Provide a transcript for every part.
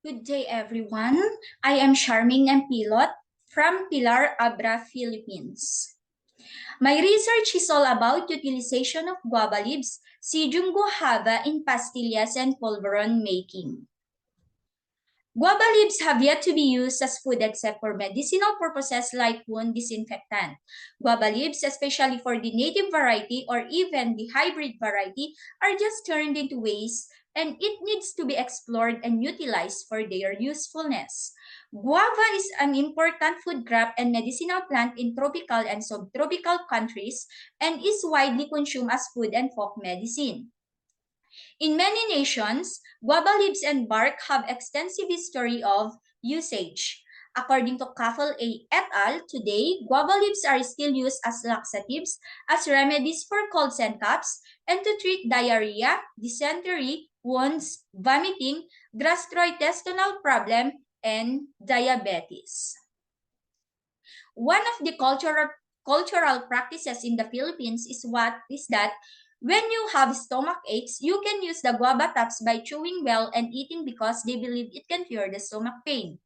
Good day, everyone. I am Charmagne and Pilot from Pilar Abra, Philippines. My research is all about utilization of guava leaves, Psidium Guajava in pastillas and polvoron making. Guava leaves have yet to be used as food except for medicinal purposes like wound disinfectant. Guava leaves, especially for the native variety or even the hybrid variety, are just turned into waste and it needs to be explored and utilized for their usefulness. Guava is an important food crop and medicinal plant in tropical and subtropical countries and is widely consumed as food and folk medicine. In many nations, guava leaves and bark have extensive history of usage. According to Kaffel et al., today, guava leaves are still used as laxatives, as remedies for colds and coughs, and to treat diarrhea, dysentery, wounds, vomiting, gastrointestinal problem, and diabetes. One of the cultural practices in the Philippines is that when you have stomach aches, you can use the guava tops by chewing well and eating because they believe it can cure the stomach pain.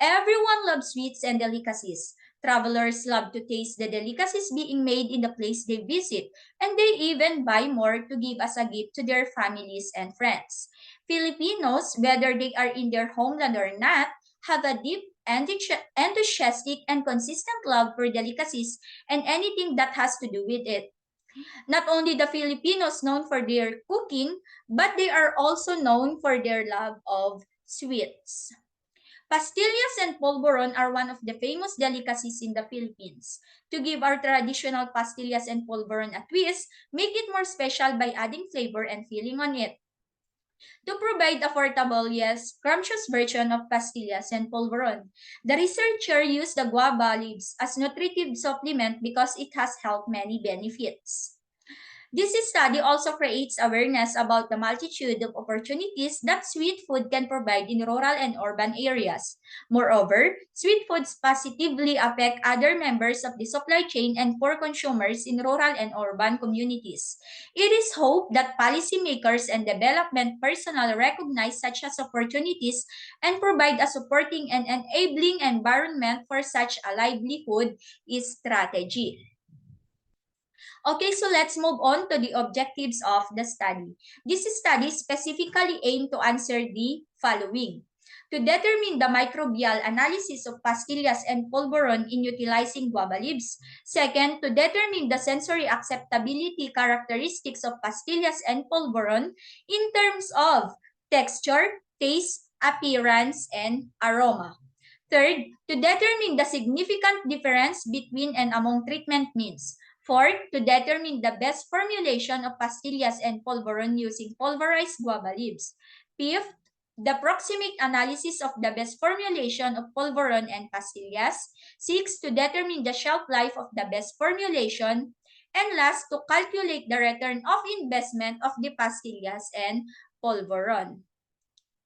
Everyone loves sweets and delicacies. Travelers love to taste the delicacies being made in the place they visit, and they even buy more to give as a gift to their families and friends. Filipinos, whether they are in their homeland or not, have a deep, enthusiastic, and consistent love for delicacies and anything that has to do with it. Not only the Filipinos known for their cooking, but they are also known for their love of sweets. Pastillas and polvoron are one of the famous delicacies in the Philippines. To give our traditional pastillas and polvoron a twist, make it more special by adding flavor and filling on it. To provide affordable yet scrumptious version of pastillas and polvoron, the researcher used the guava leaves as nutritive supplement because it has health many benefits. This study also creates awareness about the multitude of opportunities that sweet food can provide in rural and urban areas. Moreover, sweet foods positively affect other members of the supply chain and poor consumers in rural and urban communities. It is hoped that policymakers and development personnel recognize such as opportunities and provide a supporting and enabling environment for such a livelihood strategy. Okay, so let's move on to the objectives of the study. This study specifically aimed to answer the following. To determine the microbial analysis of pastillas and polvoron in utilizing guava leaves. Second, to determine the sensory acceptability characteristics of pastillas and polvoron in terms of texture, taste, appearance, and aroma. Third, to determine the significant difference between and among treatment means. Fourth, to determine the best formulation of pastillas and polvoron using pulverized guava leaves. Fifth, the proximate analysis of the best formulation of polvoron and pastillas. Sixth, to determine the shelf life of the best formulation. And last, to calculate the return of investment of the pastillas and polvoron.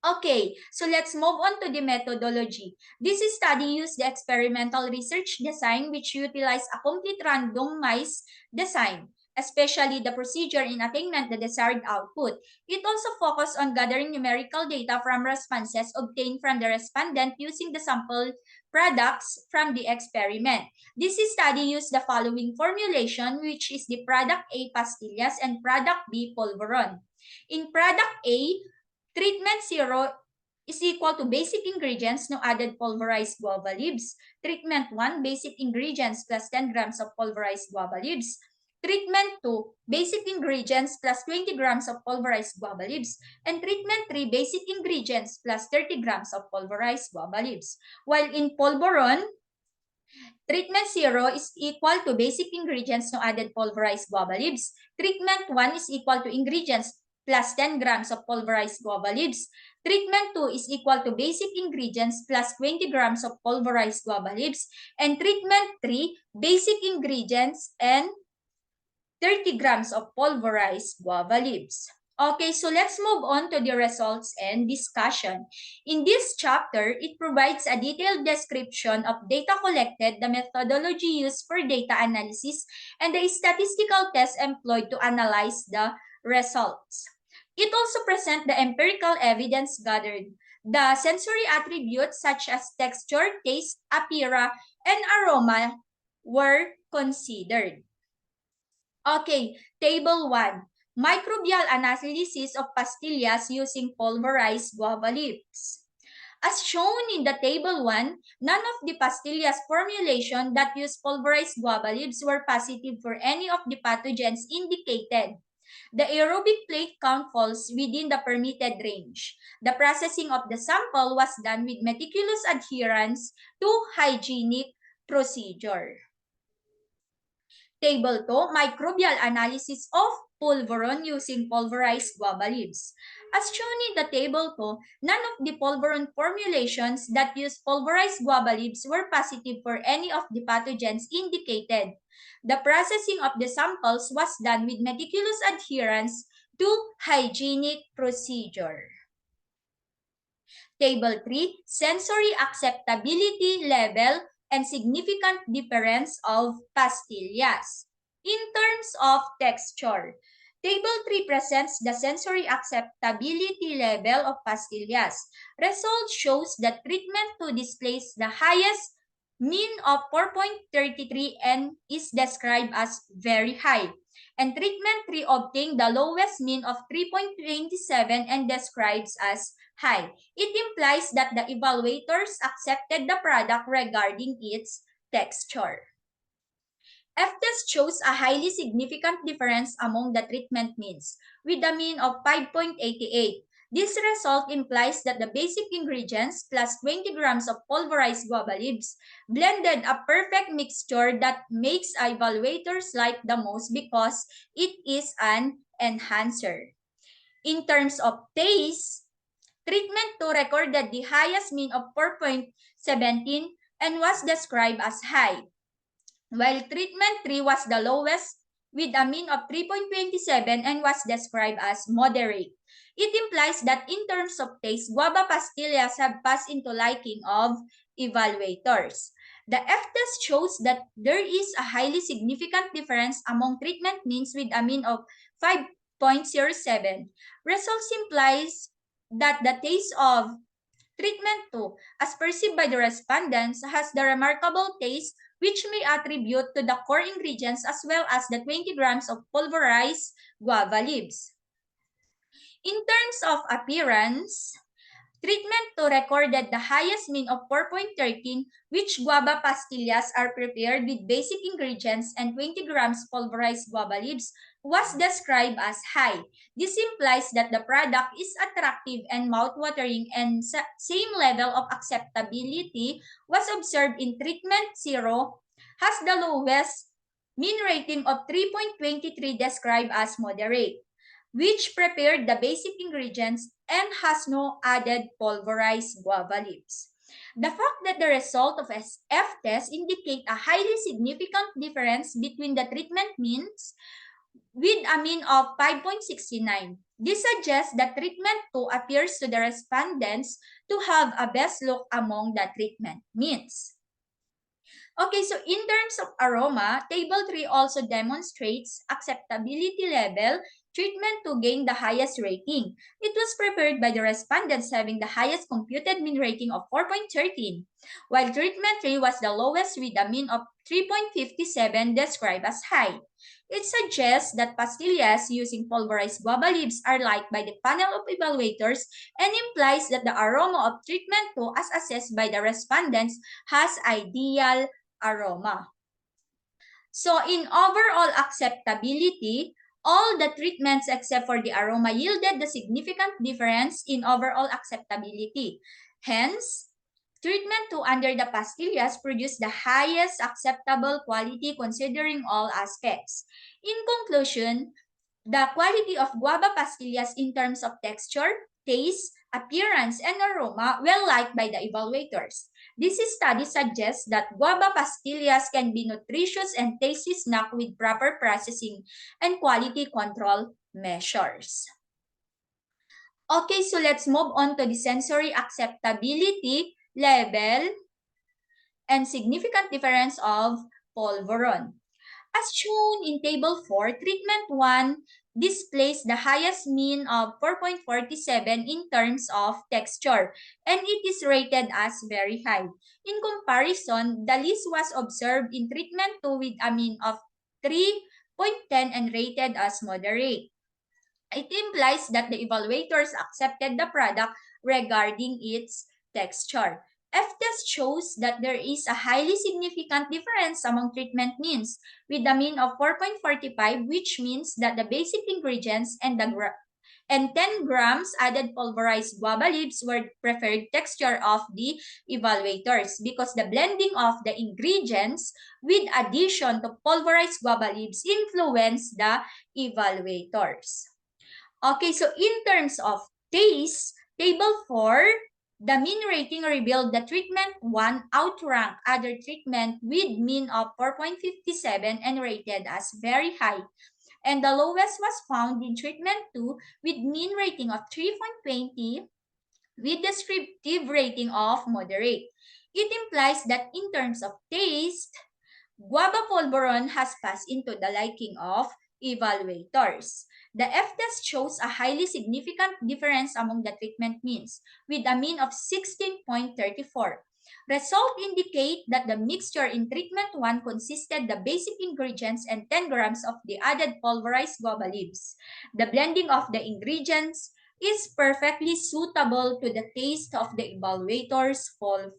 Okay, so let's move on to the methodology. This study used the experimental research design which utilized a complete randomized design, especially the procedure in attainment the desired output. It also focused on gathering numerical data from responses obtained from the respondent using the sample products from the experiment. This study used the following formulation, which is the product A pastillas and product B polvoron. In product A, treatment 0 is equal to basic ingredients no added pulverized guava leaves. Treatment 1, basic ingredients plus 10 grams of pulverized guava leaves. Treatment 2, basic ingredients plus 20 grams of pulverized guava leaves. And treatment 3, basic ingredients plus 30 grams of pulverized guava leaves. While in polvoron, treatment 0 is equal to basic ingredients no added pulverized guava leaves. Treatment 1 is equal to ingredients plus 10 grams of pulverized guava leaves. Treatment 2 is equal to basic ingredients plus 20 grams of pulverized guava leaves. And treatment 3, basic ingredients and 30 grams of pulverized guava leaves. Okay, so let's move on to the results and discussion. In this chapter, it provides a detailed description of data collected, the methodology used for data analysis, and the statistical tests employed to analyze the results. It also presents the empirical evidence gathered. The sensory attributes such as texture, taste, appearance, and aroma were considered. Okay, Table 1. Microbial analysis of pastillas using pulverized guava leaves. As shown in the Table 1, none of the pastillas formulation that used pulverized guava leaves were positive for any of the pathogens indicated. The aerobic plate count falls within the permitted range. The processing of the sample was done with meticulous adherence to hygienic procedure. Table 2, microbial analysis of polvoron using pulverized guava leaves. As shown in the Table 2, none of the polvoron formulations that use pulverized guava leaves were positive for any of the pathogens indicated. The processing of the samples was done with meticulous adherence to hygienic procedure. Table 3, sensory acceptability level and significant difference of pastillas. In terms of texture, Table 3 presents the sensory acceptability level of pastillas. Result shows that treatment 2 displays the highest mean of 4.33 and is described as very high. And treatment 3 obtained the lowest mean of 3.27 and describes as high. It implies that the evaluators accepted the product regarding its texture. F-test shows a highly significant difference among the treatment means, with a mean of 5.88. This result implies that the basic ingredients plus 20 grams of pulverized guava leaves blended a perfect mixture that makes evaluators like the most because it is an enhancer. In terms of taste, treatment 2 recorded the highest mean of 4.17 and was described as high, while treatment 3 was the lowest with a mean of 3.27 and was described as moderate. It implies that in terms of taste, guava pastillas have passed into liking of evaluators. The F-test shows that there is a highly significant difference among treatment means with a mean of 5.07. Results implies that the taste of treatment 2, as perceived by the respondents, has the remarkable taste which may attribute to the core ingredients as well as the 20 grams of pulverized guava leaves. In terms of appearance, treatment 2 recorded the highest mean of 4.13, which guava pastillas are prepared with basic ingredients and 20 grams pulverized guava leaves was described as high. This implies that the product is attractive and mouthwatering, and same level of acceptability was observed in treatment 0, has the lowest mean rating of 3.23 described as moderate, which prepared the basic ingredients and has no added pulverized guava leaves. The fact that the result of F-test indicate a highly significant difference between the treatment means with a mean of 5.69. This suggests that treatment 2 appears to the respondents to have a best look among the treatment means. Okay, so in terms of aroma, Table 3 also demonstrates acceptability level. Treatment 2 gained the highest rating. It was prepared by the respondents having the highest computed mean rating of 4.13, while treatment 3 was the lowest with a mean of 3.57 described as high. It suggests that pastillas using pulverized guava leaves are liked by the panel of evaluators and implies that the aroma of treatment 2 as assessed by the respondents has ideal aroma. So in overall acceptability, all the treatments except for the aroma yielded the significant difference in overall acceptability. Hence, treatment 2 under the pastillas produced the highest acceptable quality considering all aspects. In conclusion, the quality of guava pastillas in terms of texture, taste, appearance, and aroma well liked by the evaluators. This study suggests that guava pastillas can be nutritious and tasty snack with proper processing and quality control measures. Okay, so let's move on to the sensory acceptability level and significant difference of polvoron. As shown in Table 4, treatment 1 displays the highest mean of 4.47 in terms of texture, and it is rated as very high. In comparison, the least was observed in treatment 2 with a mean of 3.10 and rated as moderate. It implies that the evaluators accepted the product regarding its texture. F-test shows that there is a highly significant difference among treatment means, with a mean of 4.45, which means that the basic ingredients and 10 grams added pulverized guava leaves were preferred texture of the evaluators because the blending of the ingredients with addition to pulverized guava leaves influenced the evaluators. Okay, so in terms of taste, table 4, the mean rating revealed the treatment 1 outranked other treatment with mean of 4.57 and rated as very high. And the lowest was found in treatment 2 with mean rating of 3.20 with descriptive rating of moderate. It implies that in terms of taste, guava polvoron has passed into the liking of evaluators. The F-test shows a highly significant difference among the treatment means, with a mean of 16.34. Results indicate that the mixture in treatment 1 consisted the basic ingredients and 10 grams of the added pulverized guava leaves. The blending of the ingredients is perfectly suitable to the taste of the evaluators for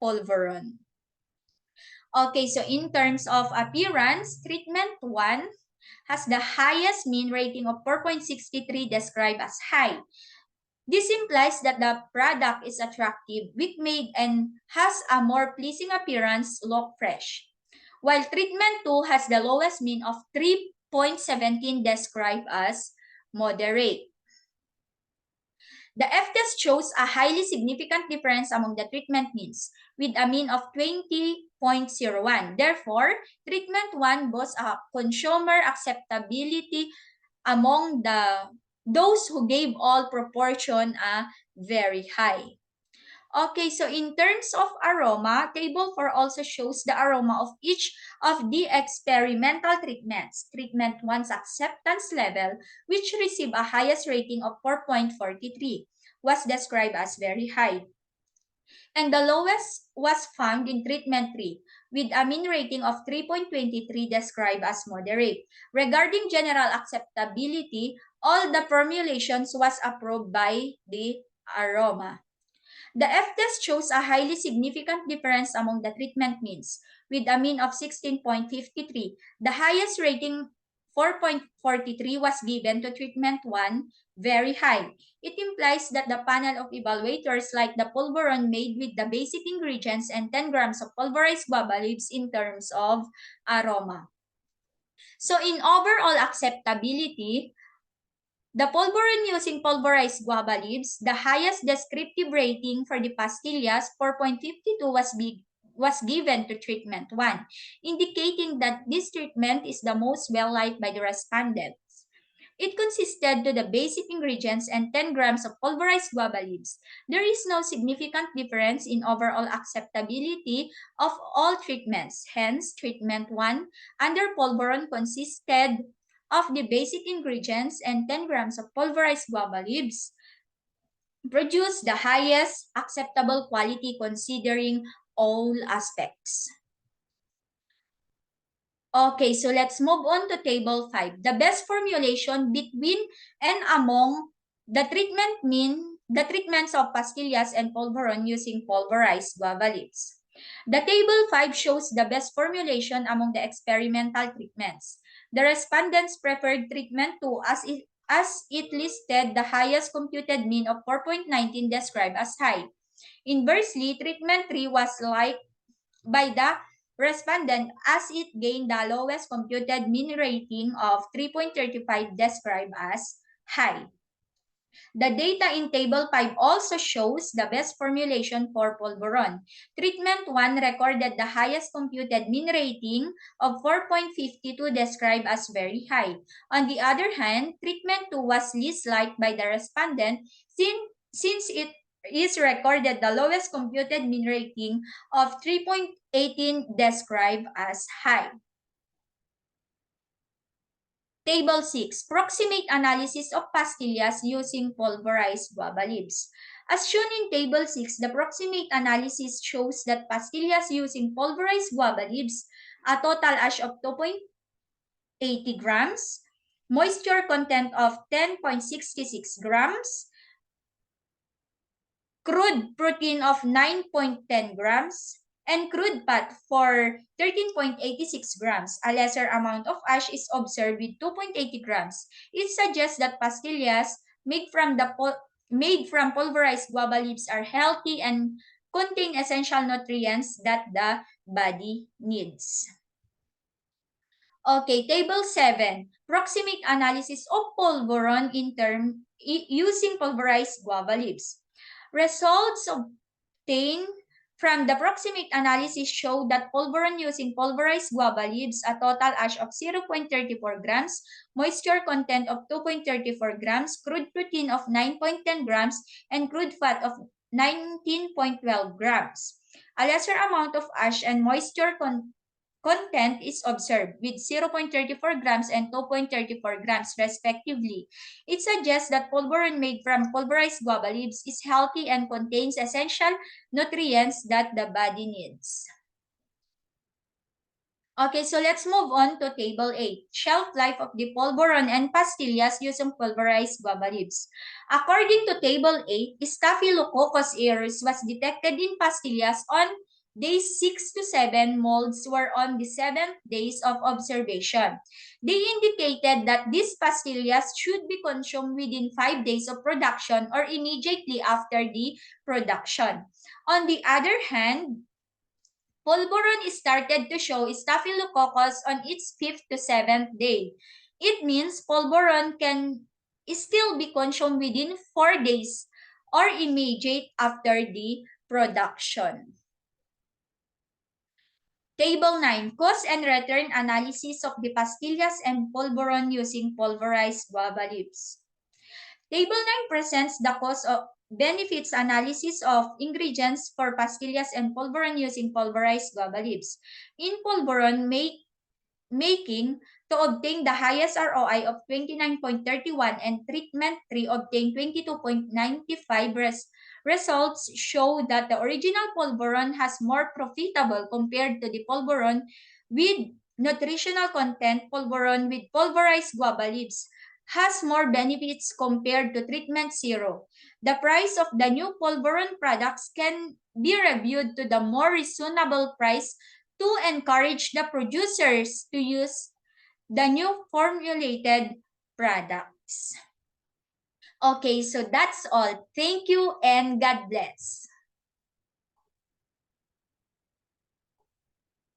polvoron. Okay, so in terms of appearance, treatment 1 has the highest mean rating of 4.63 described as high. This implies that the product is attractive, weak-made, and has a more pleasing appearance, look fresh. While treatment 2 has the lowest mean of 3.17 described as moderate. The F-test shows a highly significant difference among the treatment means, with a mean of 20.01. Therefore, treatment 1 boasts a consumer acceptability among those who gave all proportion a very high. Okay, so in terms of aroma, table 4 also shows the aroma of each of the experimental treatments. Treatment 1's acceptance level, which received a highest rating of 4.43, was described as very high. And the lowest was found in treatment 3, with a mean rating of 3.23 described as moderate. Regarding general acceptability, all the formulations was approved by the aroma. The F-test shows a highly significant difference among the treatment means, with a mean of 16.53. The highest rating, 4.43, was given to treatment 1, very high. It implies that the panel of evaluators like the polvoron made with the basic ingredients and 10 grams of pulverized guava leaves in terms of aroma. So in overall acceptability, the polvoron using pulverized guava leaves, the highest descriptive rating for the pastillas, 4.52, was given to treatment 1, indicating that this treatment is the most well-liked by the respondents. It consisted to the basic ingredients and 10 grams of pulverized guava leaves. There is no significant difference in overall acceptability of all treatments. Hence, treatment 1 under polvoron consisted of the basic ingredients and 10 grams of pulverized guava leaves produce the highest acceptable quality considering all aspects. Okay, so let's move on to table 5. The best formulation between and among the treatments of pastillas and polvoron using pulverized guava leaves. The table 5 shows the best formulation among the experimental treatments. The respondents preferred treatment 2 as it listed the highest computed mean of 4.19 described as high. Inversely, treatment 3 was liked by the respondent as it gained the lowest computed mean rating of 3.35 described as high. The data in Table 5 also shows the best formulation for polvoron. Treatment 1 recorded the highest computed mean rating of 4.52 described as very high. On the other hand, treatment 2 was least liked by the respondent since it is recorded the lowest computed mean rating of 3.18 described as high. Table 6, proximate analysis of pastillas using pulverized guava leaves. As shown in Table 6, the proximate analysis shows that pastillas using pulverized guava leaves, a total ash of 2.80 grams, moisture content of 10.66 grams, crude protein of 9.10 grams, and crude fat for 13.86 grams. A lesser amount of ash is observed with 2.80 grams. It suggests that pastillas made from pulverized guava leaves are healthy and contain essential nutrients that the body needs. Okay, table 7. Proximate analysis of polvoron using pulverized guava leaves. Results obtained from the proximate analysis show that polvoron using pulverized guava leaves a total ash of 0.34 grams, moisture content of 2.34 grams, crude protein of 9.10 grams, and crude fat of 19.12 grams. A lesser amount of ash and moisture content is observed with 0.34 grams and 2.34 grams respectively. It suggests that polvoron made from pulverized guava leaves is healthy and contains essential nutrients that the body needs. Okay, so let's move on to Table 8, Shelf Life of the Polvoron and Pastillas using pulverized guava leaves. According to Table 8, Staphylococcus aureus was detected in pastillas on days 6 to 7. Molds were on the 7th days of observation. They indicated that these pastillas should be consumed within 5 days of production or immediately after the production. On the other hand, polvoron started to show staphylococcus on its 5th to 7th day. It means polvoron can still be consumed within 4 days or immediate after the production. Table 9, Cause and Return Analysis of the Pastillas and Polvoron using Pulverized Guava Leaves. Table 9 presents the cost of benefits analysis of ingredients for pastillas and polvoron using pulverized guava leaves. In polvoron making, to obtain the highest ROI of 29.31 and treatment 3 obtain 22.95 results show that the original polvoron has more profitable compared to the polvoron with nutritional content. Polvoron with pulverized guava leaves has more benefits compared to treatment 0. The price of the new polvoron products can be reviewed to the more reasonable price to encourage the producers to use the new formulated products. Okay, so that's all. Thank you and God bless.